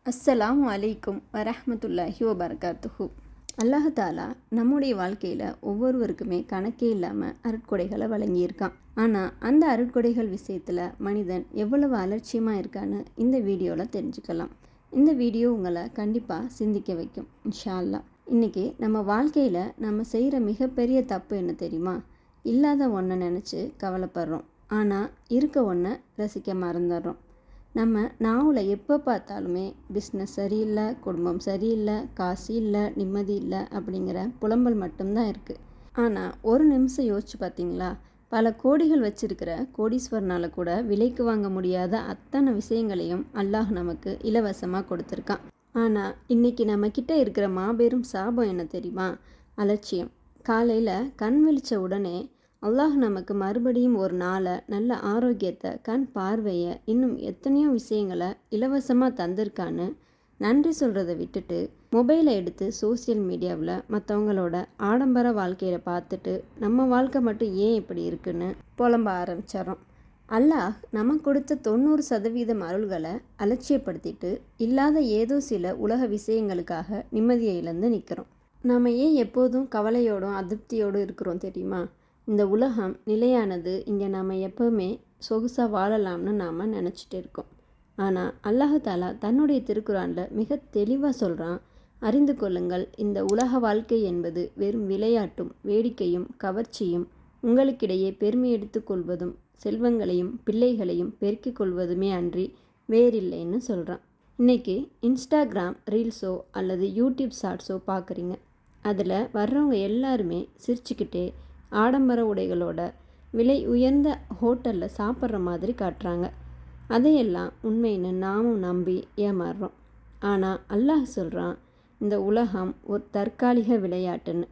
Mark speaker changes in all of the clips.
Speaker 1: அஸ்ஸலாமு அலைக்கும் வரஹ்மத்துல்லாஹி வபரகாத்துஹு. அல்லாஹ் தாலா நம்முடைய வாழ்க்கையில் ஒவ்வொருவருக்குமே கணக்கே இல்லாமல் அருட்கொடைகளை வழங்கியிருக்கான். ஆனால் அந்த அருட்கொடைகள் விஷயத்தில் மனிதன் எவ்வளவு அலட்சியமாக இருக்கான்னு இந்த வீடியோவில் தெரிஞ்சுக்கலாம். இந்த வீடியோ உங்களை கண்டிப்பாக சிந்திக்க வைக்கும் இன்ஷா அல்லாஹ். இன்றைக்கி நம்ம வாழ்க்கையில் நம்ம செய்கிற மிகப்பெரிய தப்பு என்ன தெரியுமா? இல்லாத ஒன்றை நினச்சி கவலைப்படுறோம், ஆனால் இருக்க ஒன்றை ரசிக்க மறந்துடுறோம். நம்ம நாவில் எப்போ பார்த்தாலுமே பிஸ்னஸ் சரியில்லை, குடும்பம் சரியில்லை, காசு இல்லை, நிம்மதி இல்லை அப்படிங்கிற புலம்பல் மட்டும்தான் இருக்குது. ஆனால் ஒரு நிமிஷம் யோசிச்சு பார்த்தீங்களா? பல கோடிகள் வச்சிருக்கிற கோடீஸ்வரனால் கூட விலைக்கு வாங்க முடியாத அத்தனை விஷயங்களையும் அல்லாஹ் நமக்கு இலவசமாக கொடுத்துருக்கான். ஆனால் இன்றைக்கி நம்மக்கிட்ட இருக்கிற மாபெரும் சாபம் என்ன தெரியுமா? அலட்சியம். காலையில் கண் விழித்த உடனே அல்லாஹ் நமக்கு மறுபடியும் ஒரு நாளை, நல்ல ஆரோக்கியத்தை, கண் பார்வையை, இன்னும் எத்தனையோ விஷயங்களை இலவசமாக தந்திருக்கான்னு நன்றி சொல்கிறத விட்டுட்டு மொபைலை எடுத்து சோசியல் மீடியாவில் மற்றவங்களோட ஆடம்பர வாழ்க்கையில் பார்த்துட்டு நம்ம வாழ்க்கை மட்டும் ஏன் இப்படி இருக்குன்னு புலம்ப ஆரம்பிச்சிடறோம். அல்லாஹ் நமக்கு கொடுத்த 90% அருள்களை அலட்சியப்படுத்திட்டு இல்லாத ஏதோ சில உலக விஷயங்களுக்காக நிம்மதியை இழந்து நிற்கிறோம். நாம் ஏன் எப்போதும் கவலையோடும் அதிருப்தியோடும் இருக்கிறோம் தெரியுமா? இந்த உலகம் நிலையானது, இங்கே நாம் எப்போவுமே சொகுசாக வாழலாம்னு நாம் நினச்சிட்டு இருக்கோம். ஆனால் அல்லாஹ் தாலா தன்னுடைய திருக்குரானில் மிக தெளிவாக சொல்கிறான், அறிந்து கொள்ளுங்கள், இந்த உலக வாழ்க்கை என்பது வெறும் விளையாட்டும் வேடிக்கையும் கவர்ச்சியும் உங்களுக்கிடையே பெருமை எடுத்து கொள்வதும் செல்வங்களையும் பிள்ளைகளையும் பெருக்கிக் கொள்வதுமே அன்றி வேறில்லைன்னு சொல்கிறான். இன்றைக்கி இன்ஸ்டாகிராம் ரீல்ஸோ அல்லது யூடியூப் ஷார்ட்ஸோ பார்க்குறீங்க. அதில் வர்றவங்க எல்லாருமே சிரிச்சுக்கிட்டே ஆடம்பர உடைகளோட விலை உயர்ந்த ஹோட்டலில் சாப்பிட்ற மாதிரி காட்டுறாங்க. அதையெல்லாம் உண்மைன்னு நாமும் நம்பி ஏமாறுறோம். ஆனால் அல்லாஹ் சொல்கிறான், இந்த உலகம் ஒரு தற்காலிக விளையாட்டுன்னு.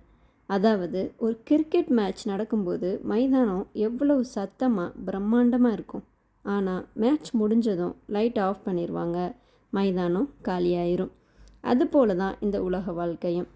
Speaker 1: அதாவது ஒரு கிரிக்கெட் மேட்ச் நடக்கும்போது மைதானம் எவ்வளவு சத்தமாக பிரம்மாண்டமாக இருக்கும். ஆனால் மேட்ச் முடிஞ்சதும் லைட் ஆஃப் பண்ணிடுவாங்க, மைதானம் காலியாயிரும். அதுபோல தான் இந்த உலக வாழ்க்கையும்.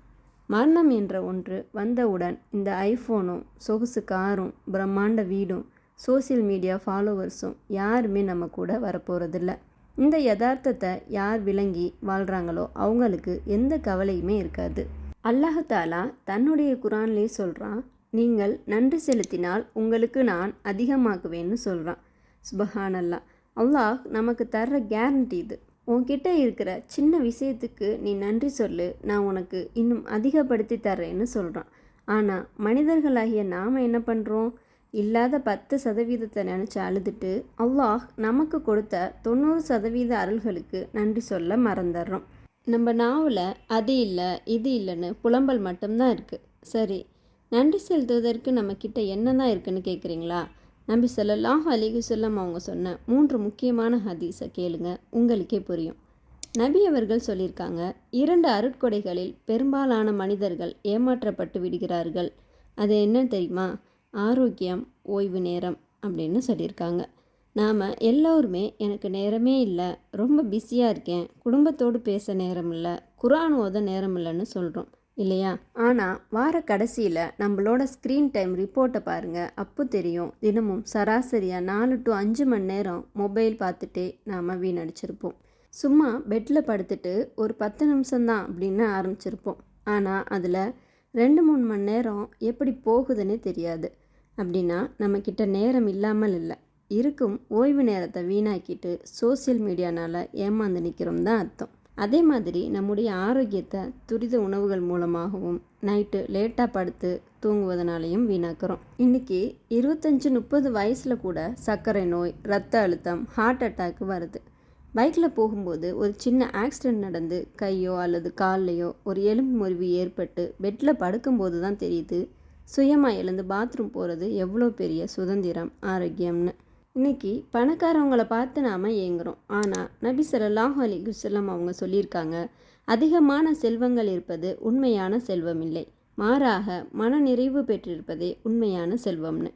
Speaker 1: மரணம் என்ற ஒன்று வந்தவுடன் இந்த ஐஃபோனும் சொகுசு காரும் பிரம்மாண்ட வீடும் சோசியல் மீடியா ஃபாலோவர்ஸும் யாருமே நம்ம கூட வரப்போகிறதில்ல. இந்த யதார்த்தத்தை யார் விளங்கி வாழ்கிறாங்களோ அவங்களுக்கு எந்த கவலையுமே இருக்காது. அல்லாஹ் தாலா தன்னுடைய குரான்லேயே சொல்கிறான், நீங்கள் நன்றி செலுத்தினால் உங்களுக்கு நான் அதிகமாக்குவேன்னு சொல்கிறான். சுபஹானல்லாஹ். அல்லாஹ் நமக்கு தர்ற கேரண்டி இது. உன்கிட்ட இருக்கிற சின்ன விஷயத்துக்கு நீ நன்றி சொல்லு, நான் உனக்கு இன்னும் அதிகப்படுத்தி தர்றேன்னு சொல்கிறான். ஆனால் மனிதர்களாகிய நாம் என்ன பண்ணுறோம்? இல்லாத 10% நினச்சி அழுதுட்டு அல்லாஹ் நமக்கு கொடுத்த 90% அருள்களுக்கு நன்றி சொல்ல மறந்துடுறோம். நம்ம நாவில் அது இல்லை இது இல்லைன்னு புலம்பல் மட்டும்தான் இருக்குது. சரி, நன்றி செலுத்துவதற்கு நம்மக்கிட்ட என்ன தான் இருக்குன்னு கேட்குறீங்களா? நபி ஸல்லல்லாஹு அலைஹி வஸல்லம் அவங்க சொன்ன 3 முக்கியமான ஹதீஸை கேளுங்க, உங்களுக்கே புரியும். நபி அவர்கள் சொல்லியிருக்காங்க, 2 அருட்கொடைகளில் பெரும்பாலான மனிதர்கள் ஏமாற்றப்பட்டு விடுகிறார்கள். அது என்ன தெரியுமா? ஆரோக்கியம், ஓய்வு நேரம் அப்படின்னு சொல்லியிருக்காங்க. நாம் எல்லோருமே எனக்கு நேரமே இல்லை, ரொம்ப பிஸியாக இருக்கேன், குடும்பத்தோடு பேச நேரம் இல்லை, குர்ஆன் ஓத நேரம் இல்லைன்னு சொல்கிறோம் இல்லையா? ஆனால் வார கடைசியில் நம்மளோட ஸ்க்ரீன் டைம் ரிப்போர்ட்டை பாருங்கள், அப்போ தெரியும் தினமும் சராசரியாக 4 to 5 மணி நேரம் மொபைல் பார்த்துட்டே நாம் வீணடிச்சிருப்போம். சும்மா பெட்டில் படுத்துட்டு ஒரு 10 நிமிஷம்தான் அப்படின்னு ஆரம்பிச்சிருப்போம். ஆனால் அதில் 2-3 மணி நேரம் எப்படி போகுதுன்னே தெரியாது. அப்படின்னா நம்மக்கிட்ட நேரம் இல்லாமல் இல்லை, இருக்கும் ஓய்வு நேரத்தை வீணாக்கிட்டு சோசியல் மீடியானால் ஏமாந்து நிற்கிறோம் தான் அர்த்தம். அதே மாதிரி நம்முடைய ஆரோக்கியத்தை துரித உணவுகள் மூலமாகவும் நைட்டு லேட்டாக படுத்து தூங்குவதனாலையும் வீணாக்கிறோம். இன்றைக்கி 25-30 வயசில் கூட சர்க்கரை நோய், இரத்த அழுத்தம், ஹார்ட் அட்டாக் வருது. பைக்கில் போகும்போது ஒரு சின்ன ஆக்சிடெண்ட் நடந்து கையோ அல்லது கால்லையோ ஒரு எலும்பு முறிவு ஏற்பட்டு பெட்டில் படுக்கும்போது தான் தெரியுது சுயமாக எழுந்து பாத்ரூம் போகிறது எவ்வளோ பெரிய சுதந்திரம், ஆரோக்கியம்னு. இன்றைக்கி பணக்காரவங்களை பார்த்து நாம் ஏங்குறோம். ஆனால் நபி ஸல்லல்லாஹு அலைஹி வஸல்லம் அவங்க சொல்லியிருக்காங்க, அதிகமான செல்வங்கள் இருப்பது உண்மையான செல்வம் இல்லை, மாறாக மனநிறைவு பெற்றிருப்பதே உண்மையான செல்வம்னு.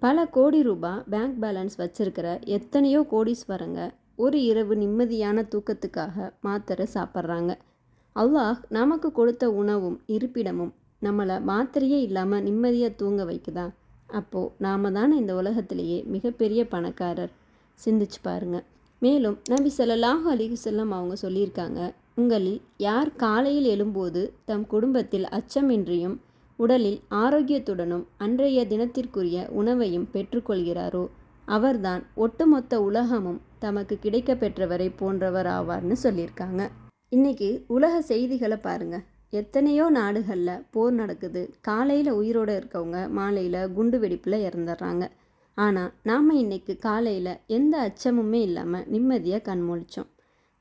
Speaker 1: பல கோடி ரூபாய் பேங்க் பேலன்ஸ் வச்சுருக்கிற எத்தனையோ கோடீஸ்வரங்க ஒரு இரவு நிம்மதியான தூக்கத்துக்காக மாத்திரை சாப்பிட்றாங்க. அல்லாஹ் நமக்கு கொடுத்த உணவும் இருப்பிடமும் நம்மளை மாத்திரையே இல்லாமல் நிம்மதியாக தூங்க வைக்குதா? அப்போது நாம் தானே இந்த உலகத்திலேயே மிகப்பெரிய பணக்காரர். சிந்திச்சு பாருங்கள். மேலும் நபி ஸல்லல்லாஹு அலைஹி வஸல்லம் அவங்க சொல்லியிருக்காங்க, உங்களில் யார் காலையில் எழும்போது தம் குடும்பத்தில் அச்சமின்றியும் உடலில் ஆரோக்கியத்துடனும் அன்றைய தினத்திற்குரிய உணவையும் பெற்றுக்கொள்கிறாரோ அவர்தான் ஒட்டுமொத்த உலகமும் தமக்கு கிடைக்க பெற்றவரை போன்றவர் ஆவார்னு சொல்லியிருக்காங்க. இன்றைக்கி உலக செய்திகளை பாருங்கள். எத்தனையோ நாடுகளில் போர் நடக்குது. காலையில் உயிரோடு இருக்கவங்க மாலையில் குண்டு வெடிப்பில் இறந்துடுறாங்க. ஆனால் நாம் இன்றைக்கி காலையில் எந்த அச்சமுமே இல்லாமல் நிம்மதியாக கண்முழிச்சோம்.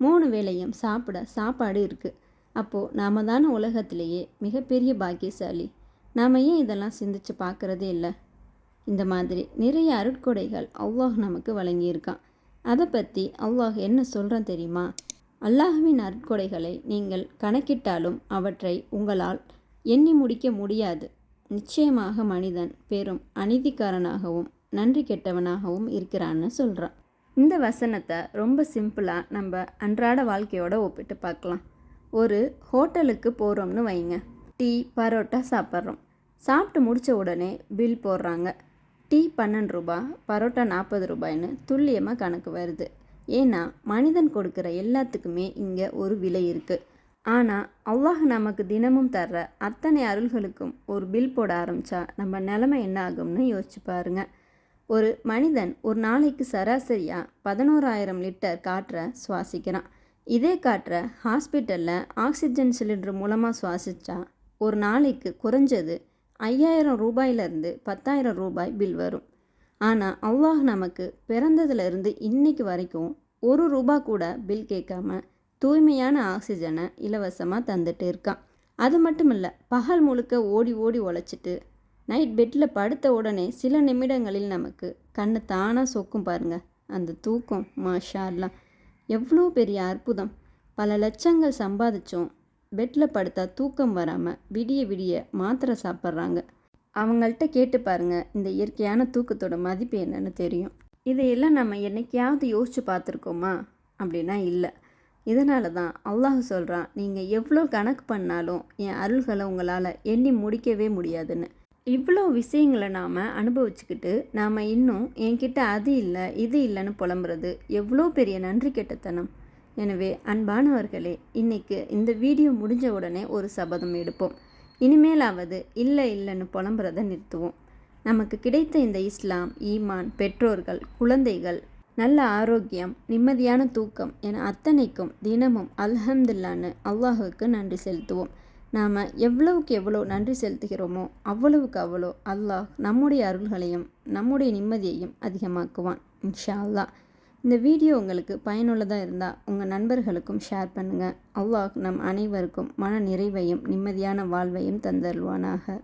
Speaker 1: 3 வேளையும் சாப்பிட சாப்பாடு இருக்குது. அப்போது நாம் தானே உலகத்திலேயே மிகப்பெரிய பாக்கியசாலி. நாம் ஏன் இதெல்லாம் சிந்திச்சு பார்க்குறதே இல்லை? இந்த மாதிரி நிறைய அருட்கொடைகள் அல்லாஹ் நமக்கு வழங்கியிருக்கான். அதை பற்றி அல்லாஹ் என்ன சொல்கிறான் தெரியுமா? அல்லாஹ்வின் அருட்கொடைகளை நீங்கள் கணக்கிட்டாலும் அவற்றை உங்களால் எண்ணி முடிக்க முடியாது. நிச்சயமாக மனிதன் பெரும் அநீதிக்காரனாகவும் நன்றி கெட்டவனாகவும் இருக்கிறான்னு சொல்கிறான். இந்த வசனத்தை ரொம்ப சிம்பிளாக நம்ம அன்றாட வாழ்க்கையோடு ஒப்பிட்டு பார்க்கலாம். ஒரு ஹோட்டலுக்கு போகிறோம்னு வைங்க. டீ பரோட்டா சாப்பிட்றோம். சாப்பிட்டு முடித்த உடனே பில் போடுறாங்க. டீ 12 ரூபா, பரோட்டா 40 ரூபாய்னு துல்லியமாக கணக்கு வருது. ஏன்னா மனிதன் கொடுக்குற எல்லாத்துக்குமே இங்கே ஒரு விலை இருக்குது. ஆனால் அல்லாஹ் நமக்கு தினமும் தர்ற அத்தனை அருள்களுக்கும் ஒரு பில் போட ஆரம்பித்தா நம்ம நிலைமை என்ன ஆகும்னு யோசிச்சு பாருங்கள். ஒரு மனிதன் ஒரு நாளைக்கு சராசரியாக 11,000 லிட்டர் காற்றை சுவாசிக்கிறான். இதே காற்றை ஹாஸ்பிட்டலில் ஆக்சிஜன் சிலிண்டர் மூலமாக சுவாசித்தா ஒரு நாளைக்கு குறைஞ்சது 5,000 ரூபாயிலிருந்து 10,000 ரூபாய் பில் வரும். ஆனால் அல்லாஹ் நமக்கு பிறந்ததுலேருந்து இன்னைக்கு வரைக்கும் 1 ரூபா கூட பில் கேட்காம தூய்மையான ஆக்சிஜனை இலவசமாக தந்துட்டு இருக்கான். அது மட்டும் இல்லை, பகல் முழுக்க ஓடி ஓடி உழைச்சிட்டு நைட் பெட்டில் படுத்த உடனே சில நிமிடங்களில் நமக்கு கண்ணு தானாக சொக்கும் பாருங்க. அந்த தூக்கம் மாஷா அல்லாஹ் எவ்வளோ பெரிய அற்புதம். பல லட்சங்கள் சம்பாதிச்சோம், பெட்டில் படுத்தா தூக்கம் வராமல் விடிய விடிய மாத்திரை சாப்பிட்றாங்க. அவங்கள்ட்ட கேட்டு பாருங்கள், இந்த இயற்கையான தூக்கத்தோட மதிப்பு என்னன்னு தெரியும். இதையெல்லாம் நம்ம என்னைக்கையாவது யோசித்து பார்த்துருக்கோமா? அப்படின்னா இல்லை. இதனால தான் அல்லாஹ் சொல்கிறான், நீங்கள் எவ்வளோ கணக்கு பண்ணாலும் என் அருள்களை உங்களால் எண்ணி முடிக்கவே முடியாதுன்னு. இவ்வளோ விஷயங்களை நாம் அனுபவிச்சுக்கிட்டு நாம் இன்னும் என்கிட்ட அது இல்லை இது இல்லைன்னு புலம்புறது எவ்வளோ பெரிய நன்றி கெட்டத்தனம். எனவே அன்பானவர்களே, இன்றைக்கு இந்த வீடியோ முடிஞ்ச உடனே ஒரு சபதம் எடுப்போம். இனிமேலாவது இல்லை இல்லைன்னு புலம்புறதை நிறுத்துவோம். நமக்கு கிடைத்த இந்த இஸ்லாம், ஈமான், பெற்றோர்கள், குழந்தைகள், நல்ல ஆரோக்கியம், நிம்மதியான தூக்கம் என அத்தனைக்கும் தினமும் அல்ஹம்துலில்லாஹ்னு அல்லாஹுக்கு நன்றி செலுத்துவோம். நாம் எவ்வளவுக்கு எவ்வளோ நன்றி செலுத்துகிறோமோ அவ்வளவுக்கு அவ்வளோ அல்லாஹ் நம்முடைய அருள்களையும் நம்முடைய நிம்மதியையும் அதிகமாக்குவான் இன்ஷா அல்லாஹ். இந்த வீடியோ உங்களுக்கு பயனுள்ளதாக இருந்தால் உங்கள் நண்பர்களுக்கும் ஷேர் பண்ணுங்கள். அல்லாஹ் நம் அனைவருக்கும் மன நிறைவையும் நிம்மதியான வாழ்வையும் தந்தருள்வானாக.